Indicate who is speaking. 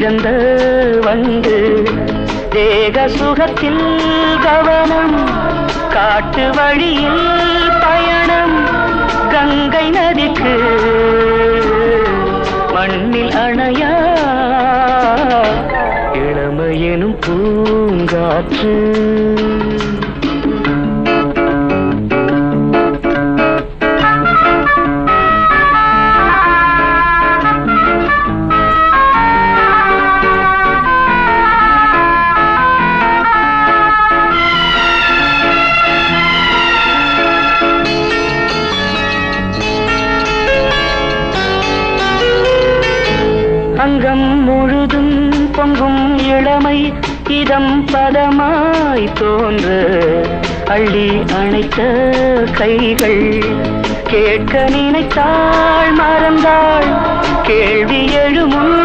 Speaker 1: பிறந்த வந்து தேக சுகத்தில் கவனம் காட்டு வழியில் பயணம் கங்கை நதிக்கு மண்ணில் அணையா இளமையெனும் பூங்காற்று அங்கம் முழுதும் பொங்கும் இளமை இதம் பதமாய் தோன்ற அள்ளி அணைத்த கைகள் கேட்க நினைத்தாள் மறந்தாள் கேள்வி எழுமும்